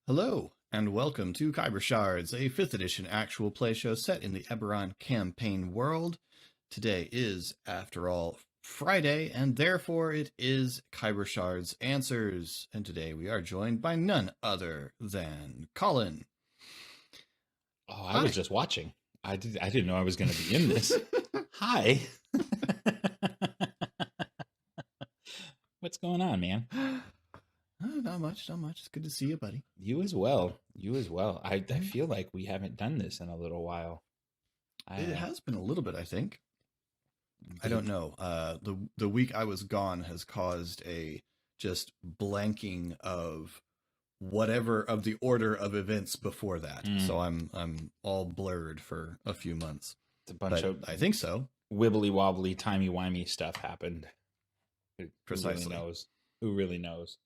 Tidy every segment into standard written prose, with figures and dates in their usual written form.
Hello, and welcome to Khyber Shards, a 5th edition actual play show set in the Eberron campaign world. Today is, after all, Friday, and therefore it is Khyber Shards Answers. And today we are joined by none other than Colin. Oh, I was Hi. just watching. I didn't know I was going to be in this. Hi. What's going on, man? Not much, not much. It's good to see you, buddy. You as well. You as well. I feel like we haven't done this in a little while. It I has been a little bit, I think. I don't did. know. The week I was gone has caused a just blanking of whatever of the order of events before that. Mm, So I'm all blurred for a few months. it's a bunch But of I think so. wibbly wobbly, timey wimey stuff happened. Who really Precisely. knows? Who really knows?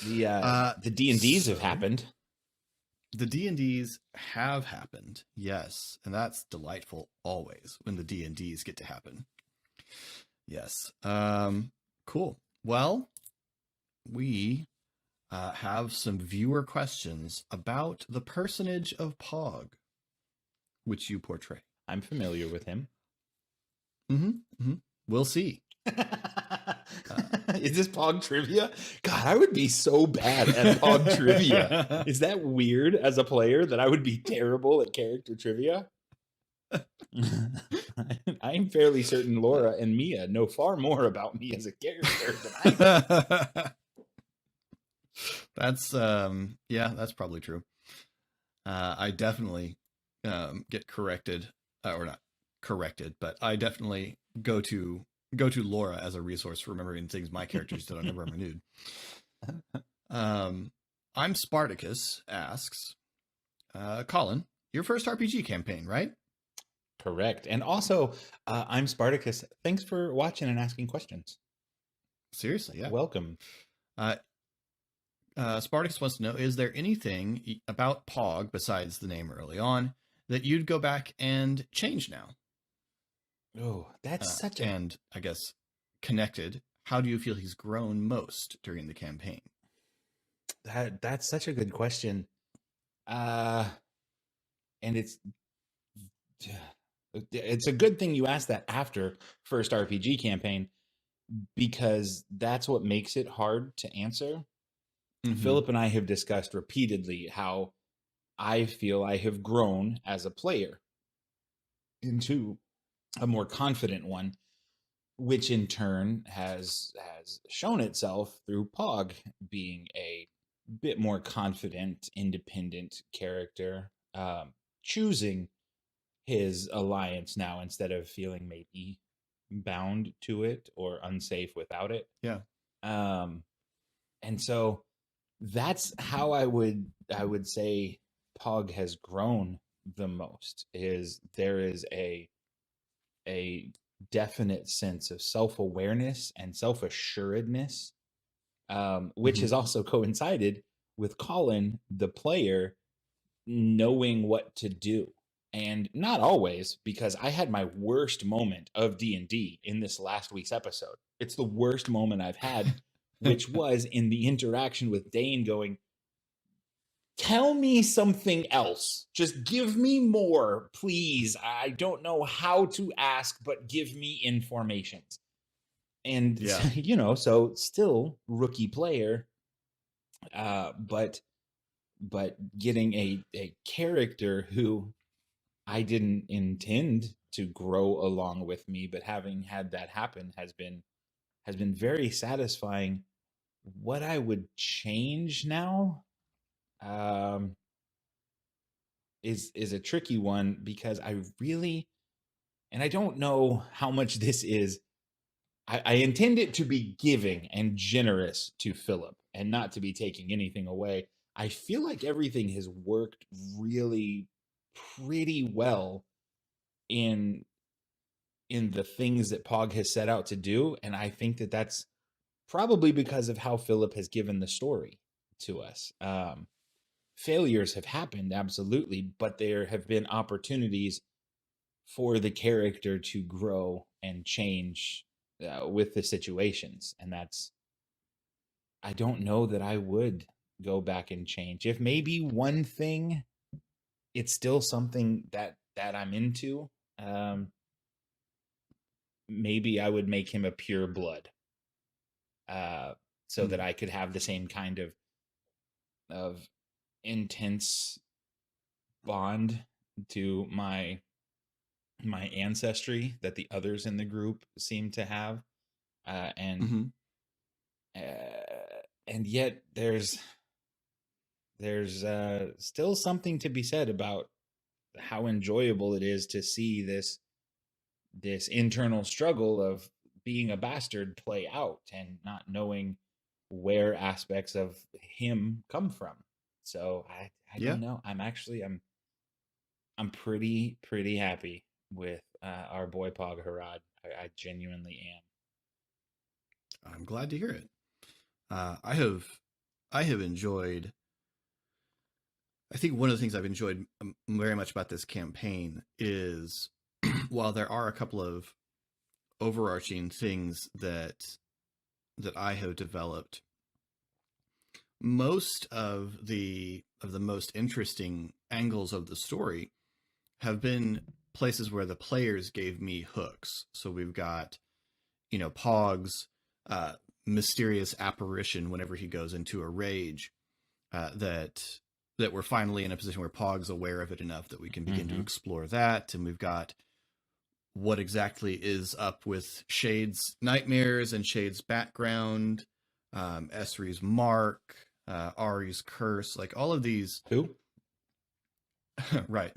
Uh The D&Ds have so happened. the D&Ds have happened. Yes, and that's delightful always when the D&Ds get to happen. Yes. Cool. Well, we have some viewer questions about the personage of Pog, which you portray. I'm familiar with him. Mm-hmm. Mm-hmm. We'll see. Is this Pog trivia? God, I would be so bad at Pog trivia. Is that weird as a player that I would be terrible at character trivia? I'm fairly certain Laura and Mia know far more about me as a character than I do. That's yeah, that's probably true. I definitely get corrected or not corrected, but I definitely go to Laura as a resource for remembering things my characters did I never renewed. I'm Spartacus asks, Colin, your first RPG campaign, right? Correct. And also, I'm Spartacus. Thanks for watching and asking questions. Seriously, yeah. Welcome. Uh, Spartacus wants to know, is there anything about Pog besides the name early on that you'd go back and change now? Oh, that's such a And I guess connected, how do you feel he's grown most during the campaign? that's such a good question. Uh and it's a good thing you asked that after first RPG campaign because that's what makes it hard to answer. Mm-hmm. Philip and I have discussed repeatedly how I feel I have grown as a player into a more confident one, which in turn has shown itself through Pog being a bit more confident, independent character, choosing his alliance now instead of feeling maybe bound to it or unsafe without it. Yeah. Um, and so that's how I would say Pog has grown the most. Is there is a definite sense of self awareness and self assuredness, which Mm-hmm. has also coincided with Colin, the player, knowing what to do. And not always, because I had my worst moment of D&D in this last week's episode. It's the worst moment I've had, which was in the interaction with Dane going, tell me something else. Just give me more, please. I don't know how to ask, but give me informations. And, Yeah. so still rookie player, but getting a character who I didn't intend to grow along with me, but having had that happen has been very satisfying. What I would change now um, is a tricky one because I really, and I don't know how much this is. I intend it to be giving and generous to Philip and not to be taking anything away. I feel like everything has worked really pretty well in the things that Pog has set out to do, and I think that that's probably because of how Philip has given the story to us. Failures have happened, absolutely, but there have been opportunities for the character to grow and change with the situations, and that's I don't know that I would. go back and change. If maybe one thing, it's still something that I'm into. Um, Maybe I would make him a pure blood, uh, so that Mm. I could have the same kind of intense bond to my ancestry that the others in the group seem to have, uh, and Hmm. and yet there's still something to be said about how enjoyable it is to see this internal struggle of being a bastard play out and not knowing where aspects of him come from. So I Yeah, don't know. I'm pretty happy with our boy Pog Harad. I genuinely am. I'm glad to hear it. I have enjoyed. I think one of the things I've enjoyed very much about this campaign is, while there are a couple of overarching things that I have developed, most of the most interesting angles of the story have been places where the players gave me hooks. So we've got, Pog's uh, mysterious apparition whenever he goes into a rage, that we're finally in a position where Pog's aware of it enough that we can begin to Mm-hmm. explore that. And we've got what exactly is up with Shade's nightmares and Shade's background, Esri's mark, Ari's curse, like all of these. Who? Right.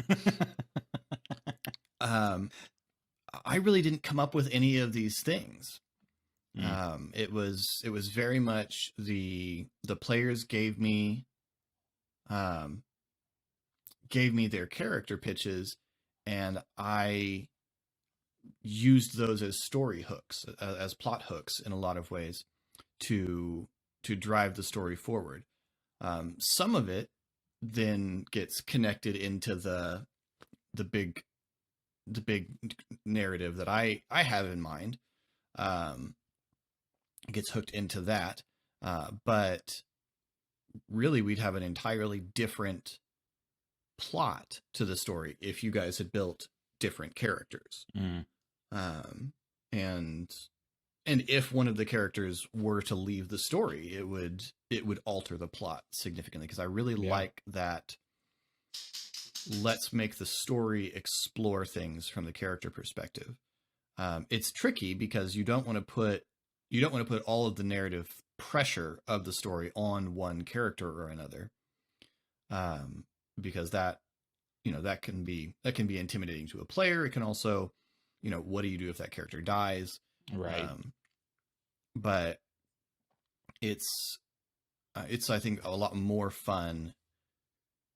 Um, I really didn't come up with any of these things. Mm. It was very much the players um, gave me their character pitches, and I used those as story hooks, as plot hooks in a lot of ways to drive the story forward. Some of it then gets connected into the big the big narrative that I have in mind. Um, gets hooked into that, but really we'd have an entirely different plot to the story if you guys had built different characters. Mm. Um, and if one of the characters were to leave the story, it would alter the plot significantly, because I really Yeah. like that. Let's make the story explore things from the character perspective. It's tricky because you don't want to put all of the narrative pressure of the story on one character or another, because that can be intimidating to a player. It can also, what do you do if that character dies? Right. But it's I think a lot more fun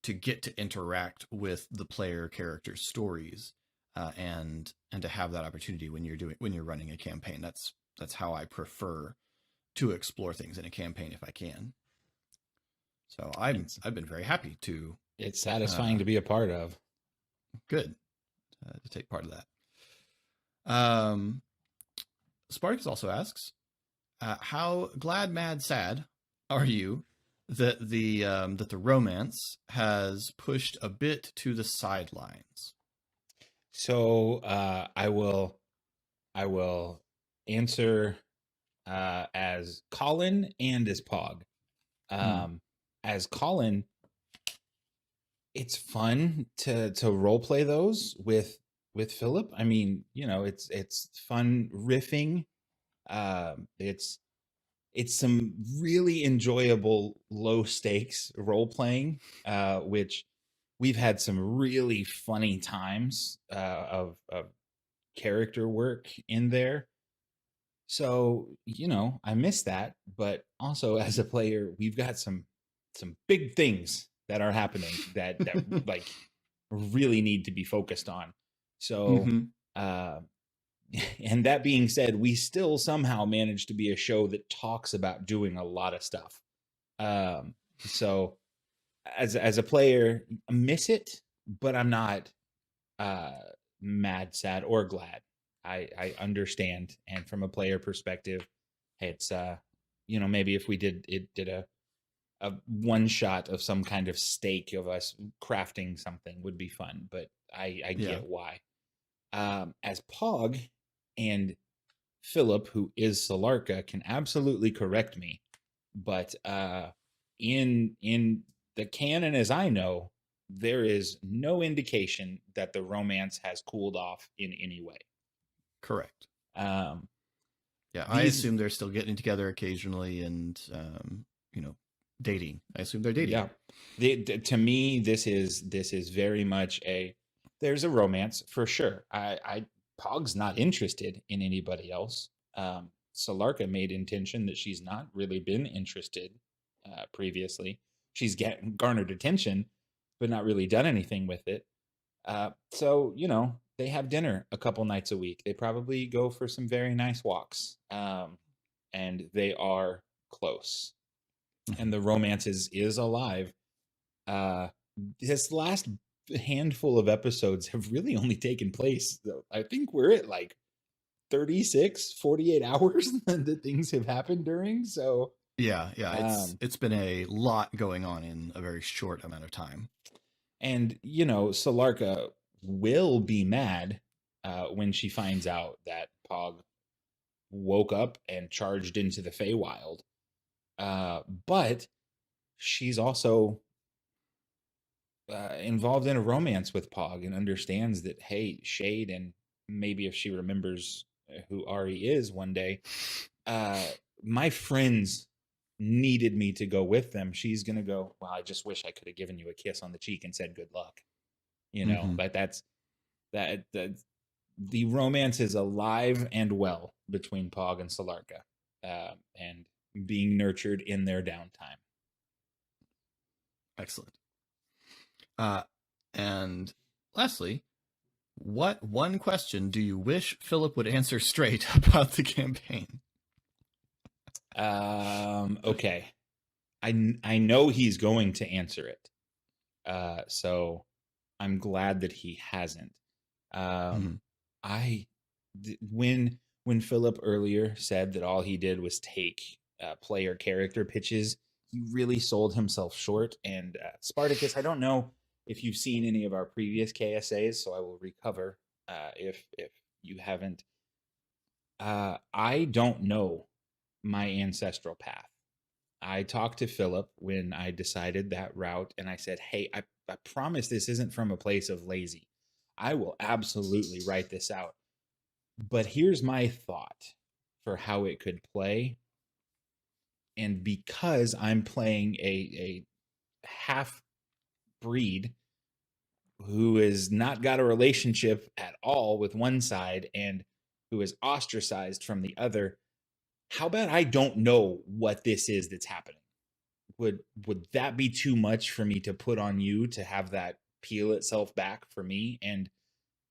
to get to interact with the player character stories, and to have that opportunity when you're running a campaign. That's how I prefer to explore things in a campaign if I can. So It's I've been very happy to it's satisfying uh, to be a part of. good to take part of that. Um, Spartacus also asks, how glad, mad, sad are you that the romance has pushed a bit to the sidelines? So I will answer as Colin and as Pog. Hmm. Um, as Colin, it's fun to role play those with Philip. I mean, it's fun riffing. It's some really enjoyable low stakes role playing, which we've had some really funny times of character work in there. So, I miss that, but also as a player, we've got some big things that are happening that like really need to be focused on. So, Hmm. uh and that being said, we still somehow manage to be a show that talks about doing a lot of stuff. So as a player, I miss it, but I'm not uh mad, sad, or glad. I understand, and from a player perspective, it's maybe if we did a one shot of some kind of stake of us crafting something would be fun, but I Yeah. get why. As Pog and Philip, who is Solarka, can absolutely correct me, but in the canon as I know, there is no indication that the romance has cooled off in any way. Correct. Um, Yeah, I these, assume they're still getting together occasionally and dating. I assume they're dating. yeah, to me, this is very much there's a romance for sure. Pog's not interested in anybody else. Solarka made intention that she's not really been interested previously. She's garnered attention, but not really done anything with it. So, they have dinner a couple nights a week. They probably go for some very nice walks. And they are close. And the romance is alive. This last handful of episodes have really only taken place. I think we're at like 36, 48 hours that things have happened during. So yeah, it's been a lot going on in a very short amount of time. And Solarka will be mad when she finds out that Pog woke up and charged into the Feywild. But she's also involved in a romance with Pog and understands that, hey, Shade, and maybe if she remembers who Ari is one day, my friends needed me to go with them. She's going to go, well, I just wish I could have given you a kiss on the cheek and said good luck. But that's the romance is alive and well between Pog and Solarka, and being nurtured in their downtime. Excellent. And lastly, what one question do you wish Philip would answer straight about the campaign? Okay. I know he's going to answer it. So I'm glad that he hasn't. When Philip earlier said that all he did was take player character pitches, he really sold himself short. And Spartacus, I don't know if you've seen any of our previous KSAs, so I will recover if you haven't. I don't know my ancestral path. I talked to Philip when I decided that route, and I said, hey, I promise this isn't from a place of lazy. I will absolutely write this out. But here's my thought for how it could play. And because I'm playing a half breed who has not got a relationship at all with one side and who is ostracized from the other, how about I don't know what this is that's happening? Would that be too much for me to put on you to have that peel itself back for me? And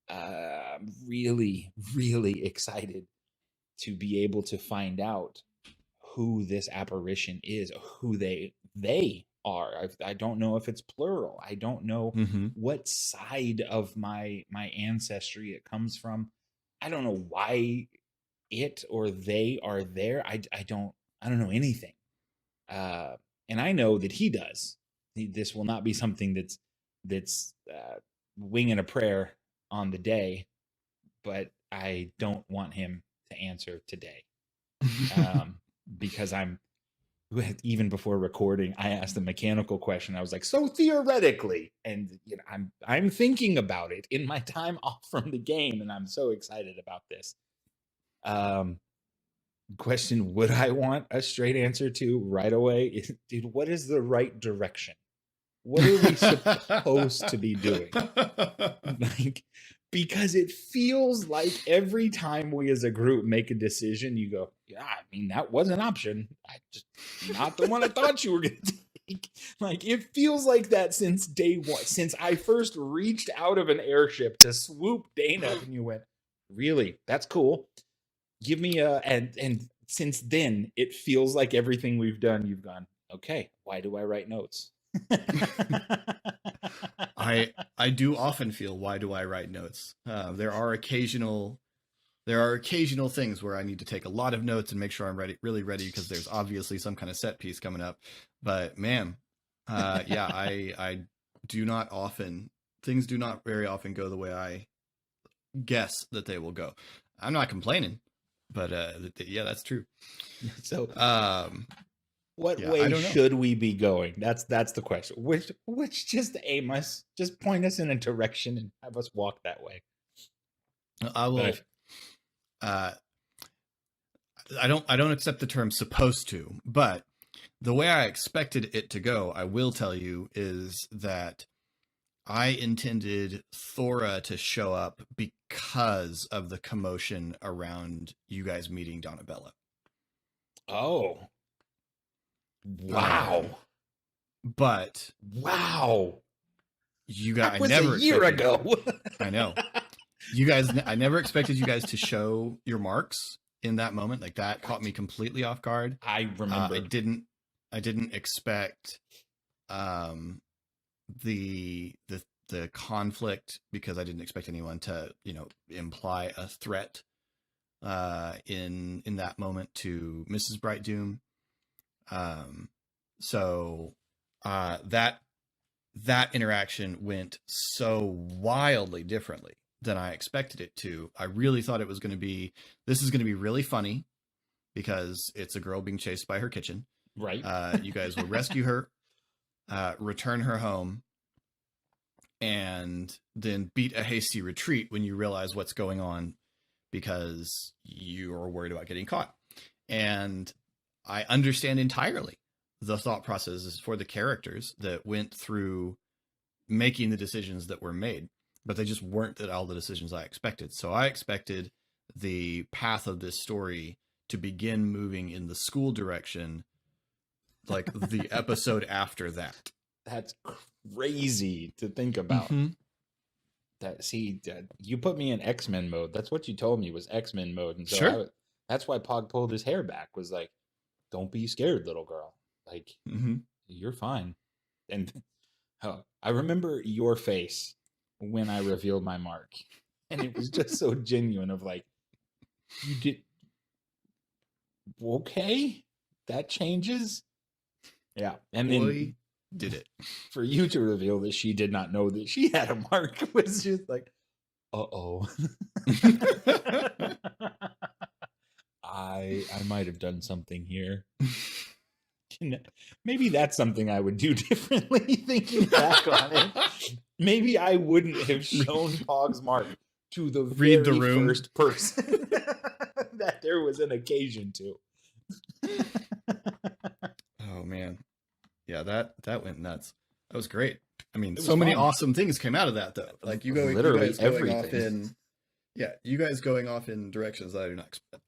I'm really, really excited to be able to find out who this apparition is, who they are. I don't know if it's plural. I don't know what side of my ancestry it comes from. I don't know why it or they are there. I don't know anything. And I know that he does. This will not be something that's winging a prayer on the day, but I don't want him to answer today. Because even before recording, I asked a mechanical question. I was like, so theoretically, and I'm thinking about it in my time off from the game, and I'm so excited about this. Question would I want a straight answer to right away? Dude, what is the right direction? What are we supposed to be doing? Because it feels like every time we as a group make a decision, you go, yeah, I mean, that was an option. Not the one I thought you were going to take. It feels like that since day one, since I first reached out of an airship to swoop Dana up and you went, really? That's cool. Give me and since then, it feels like everything we've done, you've gone, okay, why do I write notes? I do often feel, why do I write notes? There are occasional there are occasional things where I need to take a lot of notes and make sure I'm really ready, because there's obviously some kind of set piece coming up. But man, yeah, I do not often, things do not very often go the way I guess that they will go. I'm not complaining, but yeah, that's true. So what Yeah, I way don't know. should we be going? That's the question. Which just aim us, just point us in a direction and have us walk that way. I will. I don't accept the term "supposed to," but the way I expected it to go, I will tell you, is that I intended Thora to show up because of the commotion around you guys meeting Donabella. Oh. Wow. But wow. You guys, that was a year ago. I know. You guys, I never expected you guys to show your marks in that moment. Like, that caught me completely off guard. I remember. I didn't expect the conflict, because I didn't expect anyone to, imply a threat in that moment to Mrs. Bright Doom. So that interaction went so wildly differently than I expected it to. I really thought it was going to be, this is going to be really funny because it's a girl being chased by her kitchen. Right. You guys will rescue her, return her home, and then beat a hasty retreat when you realize what's going on, because you're worried about getting caught. And I understand entirely the thought processes for the characters that went through making the decisions that were made, but they just weren't all the decisions I expected. So I expected the path of this story to begin moving in the school direction, like the episode after that. That's crazy to think about. Mm-hmm. You put me in X-Men mode. That's what you told me was X-Men mode. And so Sure. that's why Pog pulled his hair back, was like, don't be scared, little girl. Like, you're fine. And I remember your face when I revealed my mark. And it was just so genuine of like, you did, okay, that changes. Yeah. And then did it. For you to reveal that she did not know that she had a mark was just like, uh-oh. I might have done something here. Maybe that's something I would do differently, thinking back on it. Maybe I wouldn't have shown Pog's mark to the very first person that there was an occasion to. Oh, man. Yeah, that went nuts. That was great. I mean, so many awesome things came out of that, though. Like, you guys going off in, you guys going off in directions that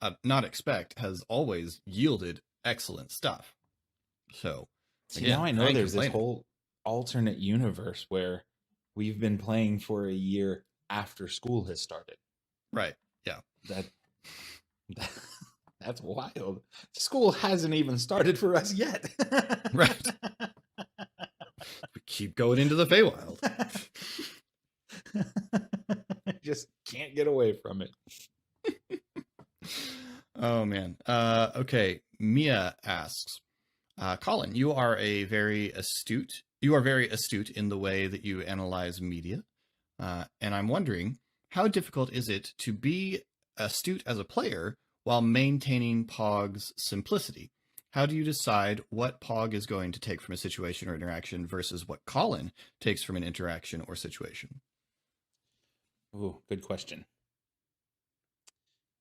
I do not expect has always yielded excellent stuff. So now I know there's this whole alternate universe where we've been playing for a year after school has started. Right. Yeah. That's wild. School hasn't even started for us yet. Right. We keep going into the Feywild. Just can't get away from it. Oh, man. Okay. Mia asks, Colin, you are very astute in the way that you analyze media. And I'm wondering, how difficult is it to be astute as a player while maintaining Pog's simplicity? How do you decide what Pog is going to take from a situation or interaction versus what Colin takes from an interaction or situation? Oh, good question.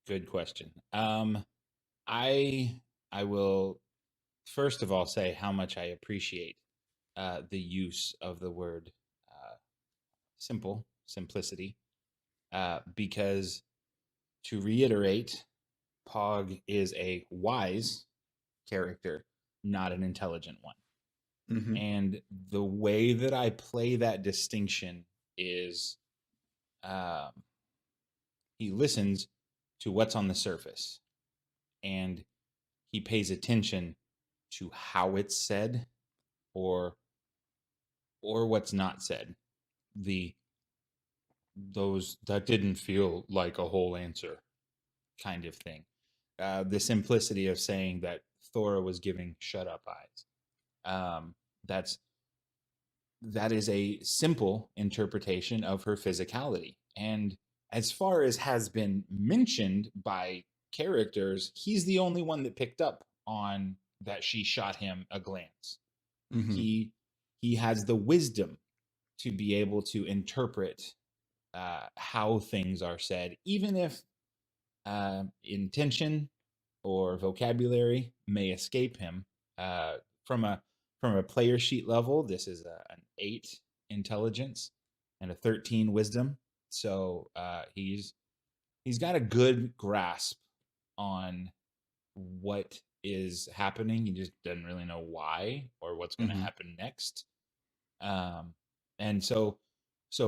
Good question. I will first of all say how much I appreciate the use of the word simplicity, because, to reiterate, Pog is a wise character, not an intelligent one. Mm-hmm. And the way that I play that distinction is he listens to what's on the surface, and he pays attention to how it's said or what's not said. Those that didn't feel like a whole answer. kind of thing. The simplicity of saying that Thora was giving shut up eyes. Um, that's that is a simple interpretation of her physicality. And as far as has been mentioned by characters, he's the only one that picked up on that she shot him a glance. Mm-hmm. He has the wisdom to be able to interpret how things are said, even if intention or vocabulary may escape him. From a player sheet level, this is an 8 intelligence and a 13 wisdom. So he's got a good grasp on what is happening. He just doesn't really know why or what's going to Mm-hmm. happen next. Um, and so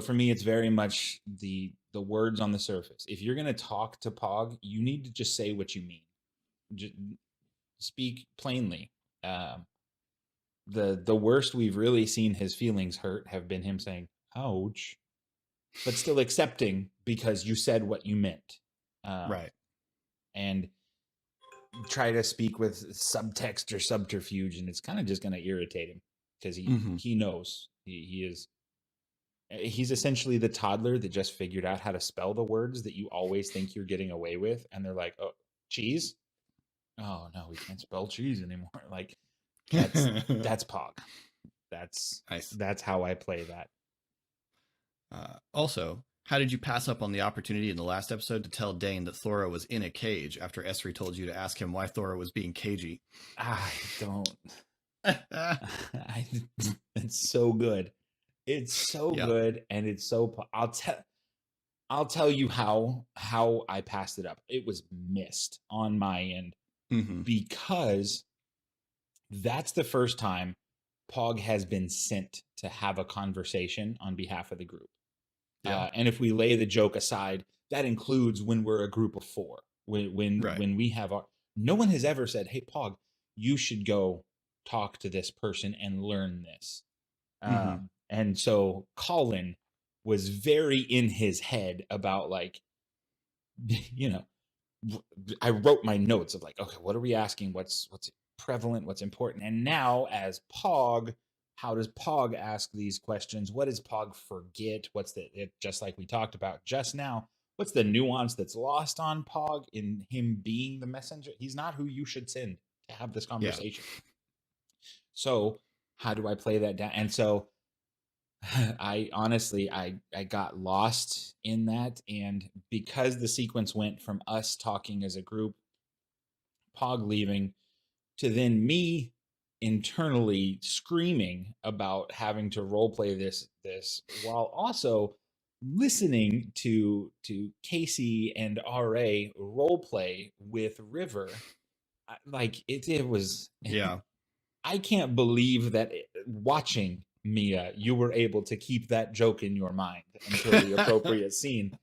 for me, it's very much the words on the surface. If you're going to talk to Pog, you need to just say what you mean. Just speak plainly. Um, the worst we've really seen his feelings hurt have been him saying "ouch," but still accepting because you said what you meant. Right. And try to speak with subtext or subterfuge, and it's kind of just going to irritate him because Mm-hmm. he knows he's essentially the toddler that just figured out how to spell the words that you always think you're getting away with, and they're like, "Oh, cheese? Oh no, we can't spell cheese anymore." Like that's Pog. That's Nice. that's how I play that. Also, how did you pass up on the opportunity in the last episode to tell Dane that Thora was in a cage after Esri told you to ask him why Thora was being cagey? I don't. I, it's so good. It's so Yeah. good, and it's so. I'll tell you how I passed it up. It was missed on my end Mm-hmm. because that's the first time Pog has been sent to have a conversation on behalf of the group. Yeah. And if we lay the joke aside, that includes when we're a group of 4. Right. When we have our, no one has ever said, "Hey, Pog, you should go talk to this person and learn this." Mm-hmm. And so Colin was very in his head about like, you know, I wrote my notes of like, okay, what are we asking? What's prevalent? What's important? And now as Pog, how does Pog ask these questions? What does Pog forget? Just like we talked about just now, what's the nuance that's lost on Pog in him being the messenger? He's not who you should send to have this Yeah. conversation. So how do I play that down? And so I honestly I got lost in that, and because the sequence went from us talking as a group, Pog leaving, to then me internally screaming about having to role play this while also listening to Casey and RA role play with River. Like it was Yeah. I can't believe that watching Mia, you were able to keep that joke in your mind until the appropriate scene,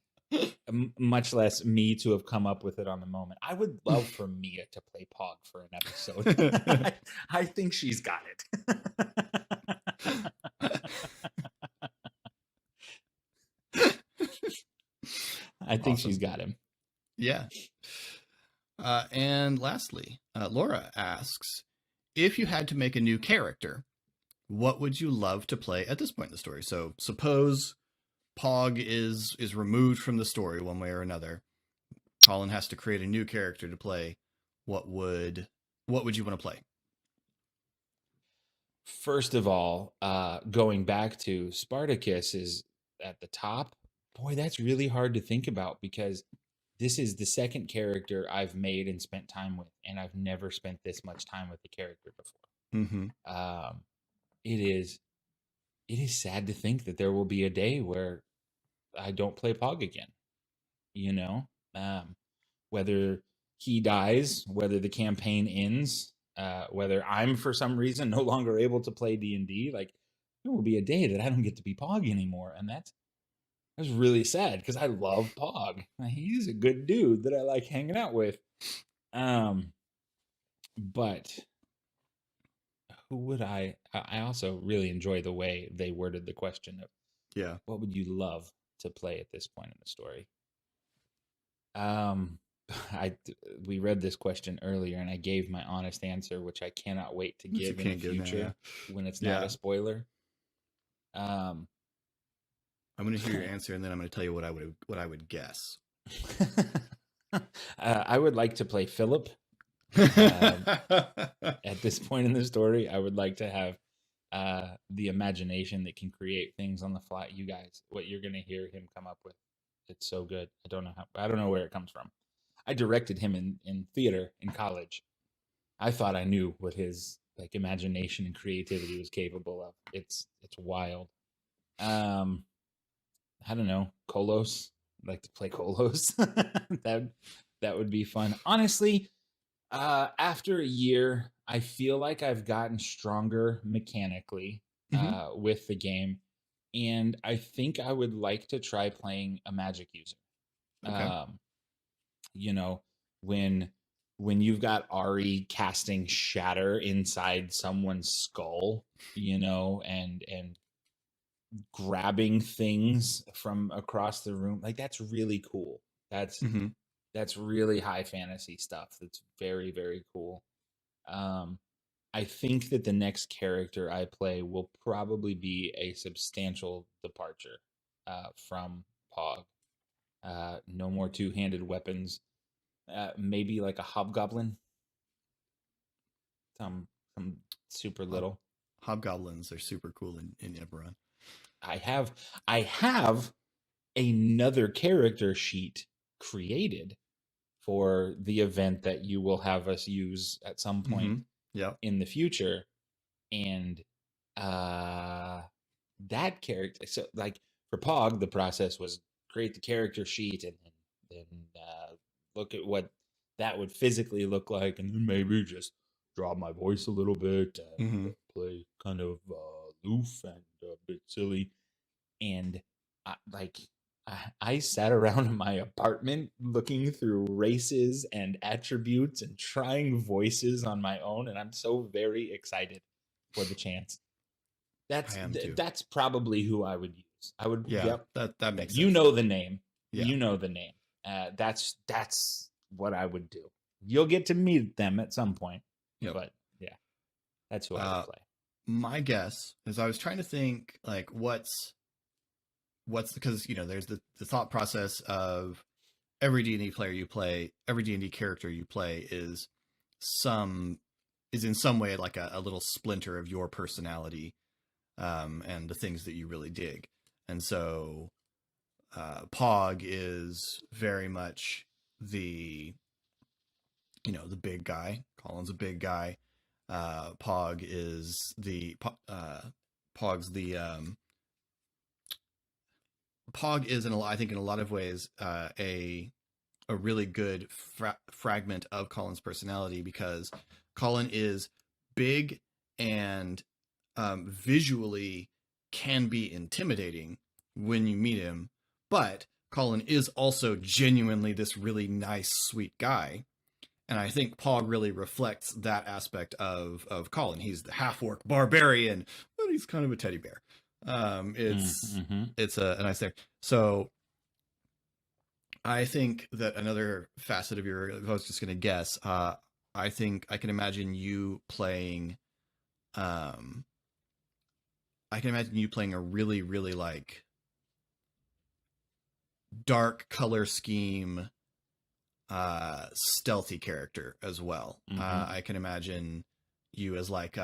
much less me to have come up with it on the moment. I would love for Mia to play Pog for an episode. I think she's got it. I think Awesome. she's got him. Yeah. And lastly, Laura asks, if you had to make a new character, what would you love to play at this point in the story? So suppose Pog is removed from the story one way or another. Colin has to create a new character to play. What would you want to play? First of all, going back to Spartacus is at the top. Boy, that's really hard to think about because this is the second character I've made and spent time with, and I've never spent this much time with the character before. Mm-hmm. It is sad to think that there will be a day where I don't play Pog again. You know, whether he dies, whether the campaign ends, whether I'm for some reason no longer able to play D&D, like there will be a day that I don't get to be Pog anymore, and that's really sad because I love Pog. He's a good dude that I like hanging out with. But who would I also really enjoy the way they worded the question of Yeah. what would you love to play at this point in the story? we read this question earlier, and I gave my honest answer, which I cannot wait to Which you give in the can't give now, future when it's not yeah. a spoiler. Um, I'm going to hear your answer, and then I'm going to tell you what I would guess. I would like to play Philip. At this point in the story, I would like to have the imagination that can create things on the fly. You guys, what you're going to hear him come up with, it's so good. I don't know where it comes from. I directed him in theater in college. I thought I knew what his like imagination and creativity was capable of. It's wild. I don't know, Kolos. I'd like to play Kolos. that would be fun. Honestly, after a year, I feel like I've gotten stronger mechanically Mhm. with the game, and I think I would like to try playing a magic user. Okay. You know, when you've got Ari casting shatter inside someone's skull, and grabbing things from across the room, like that's really cool. That's Mm-hmm. that's really high fantasy stuff. That's very, very cool. Um, I think that the next character I play will probably be a substantial departure from Pog. No more two-handed weapons. Maybe like a hobgoblin. Some super Hob- little. Hobgoblins are super cool in Eberron. I have another character sheet created for the event that you will have us use at some point Mm-hmm. Yep. in the future. And uh that character, so like for Pog, the process was create the character sheet and then look at what that would physically look like, and then maybe just drop my voice a little bit and Mm-hmm. play kind of aloof and a bit silly. And like I sat around in my apartment looking through races and attributes and trying voices on my own, and I'm so very excited for the chance. I am too. That's probably who I would use. I would, Yeah, yep, that yep. makes You sense. know the name. Yeah. You know the name. That's what I would do. You'll get to meet them at some point, Yep. but yeah, that's who I would play. My guess is I was trying to think like what's because there's the thought process of every D&D player you play, every D&D character you play is in some way like a little splinter of your personality, and the things that you really dig. And so Pog is very much the the big guy. Colin's a big guy. Pog is the Pog's the Pog is I think in a lot of ways a really good fragment of Colin's personality, because Colin is big and visually can be intimidating when you meet him, but Colin is also genuinely this really nice, sweet guy. And I think Pog really reflects that aspect of Colin. He's the half-orc barbarian, but he's kind of a teddy bear. It's a nice thing. So I think that another facet of if I was just going to guess, I think I can imagine you playing, I can imagine you playing a really, really like dark color scheme, stealthy character as well. I can imagine you as like,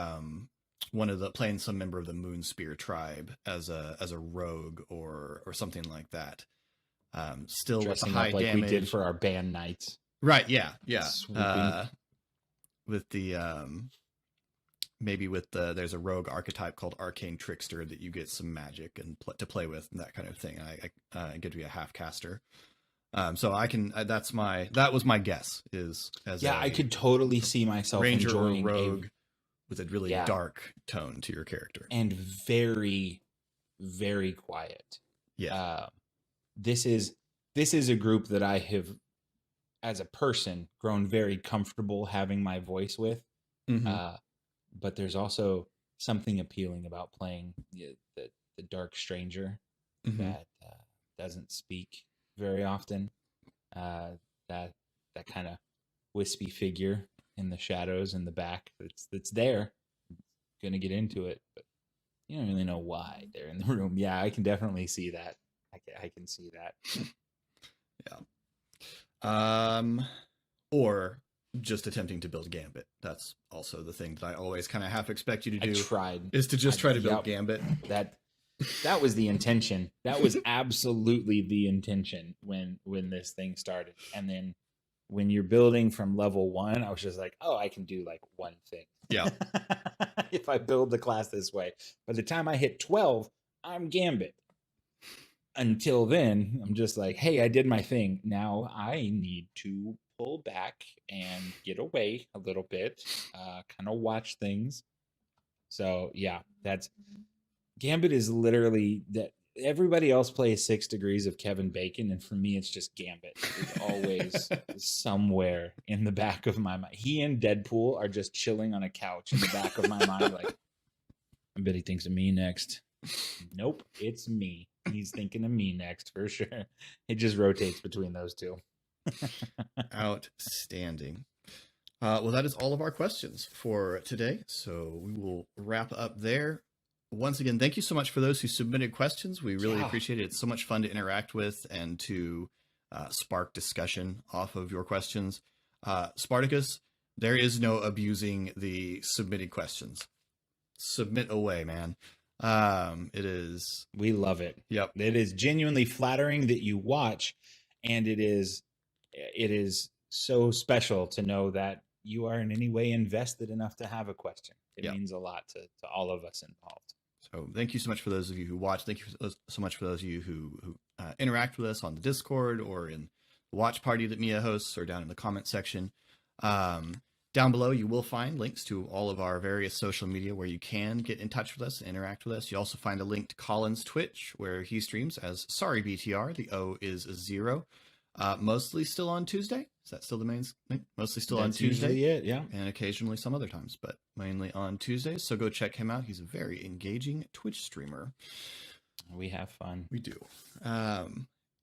playing some member of the Moonspear tribe as a rogue or something like that. Still Dressing with the high up like damage. we did for our band nights. Right. Yeah. Swooping. With the maybe with there's a rogue archetype called Arcane Trickster that you get some magic and to play with and that kind of thing. I get to be a half caster. So I can. That was my guess. Is as I could totally see myself ranger enjoying or rogue with a really dark tone to your character and very, very quiet. Yeah. This is a group that I have, as a person, grown very comfortable having my voice with. Mm-hmm. But there's also something appealing about playing the dark stranger that doesn't speak very often. That that kind of wispy figure in the shadows in the back. That's there. Gonna get into it, but you don't really know why they're in the room. Yeah, I can definitely see that. I can see that. Yeah. Or just attempting to build a Gambit. That's also the thing that I always kind of half expect you to do. I tried. Is to just try to build Yep. Gambit. That was the intention. That was absolutely the intention when this thing started. And then when you're building from level 1, I was just like, oh, I can do like one thing. Yeah. If I build the class this way. By the time I hit 12, I'm Gambit. Until then, I'm just like, hey, I did my thing. Now I need to pull back and get away a little bit, kind of watch things. So yeah, that's Gambit is literally that. Everybody else plays 6 Degrees of Kevin Bacon, and for me, it's just Gambit. It's always somewhere in the back of my mind. He and Deadpool are just chilling on a couch in the back of my mind, like, I bet he thinks of me next. Nope, it's me. He's thinking of me next for sure. It just rotates between those two. Outstanding. Well, that is all of our questions for today. So we will wrap up there. Once again, thank you so much for those who submitted questions. We really appreciate it. It's so much fun to interact with and to spark discussion off of your questions. Spartacus, there is no abusing the submitted questions. Submit away, man. It is. We love it. Yep. It is genuinely flattering that you watch, and it is so special to know that you are in any way invested enough to have a question. It means a lot to all of us involved. So thank you so much for those of you who watch. Thank you so much for those of you who interact with us on the Discord or in the watch party that Mia hosts or down in the comment section. Down below, you will find links to all of our various social media where you can get in touch with us and interact with us. You also find a link to Colin's Twitch where he streams as Sorry BTR. The O is a 0. Mostly still on Tuesday. Is that still the main thing? Mostly still on Tuesday. Usually it, yeah. And occasionally some other times, but mainly on Tuesdays. So go check him out. He's a very engaging Twitch streamer. We have fun. We do.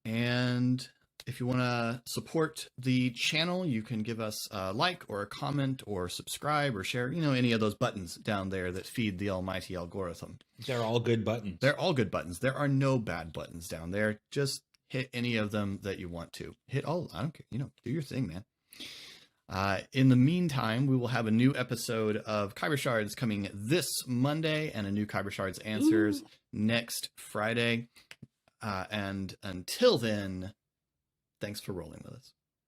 And if you want to support the channel, you can give us a like or a comment or subscribe or share, any of those buttons down there that feed the almighty algorithm. They're all good buttons. They're all good buttons. There are no bad buttons down there. Just hit any of them that you want to. Hit all. I don't care. Do your thing, man. In the meantime, we will have a new episode of Khyber Shards coming this Monday and a new Khyber Shards Answers next Friday. And until then, thanks for rolling with us.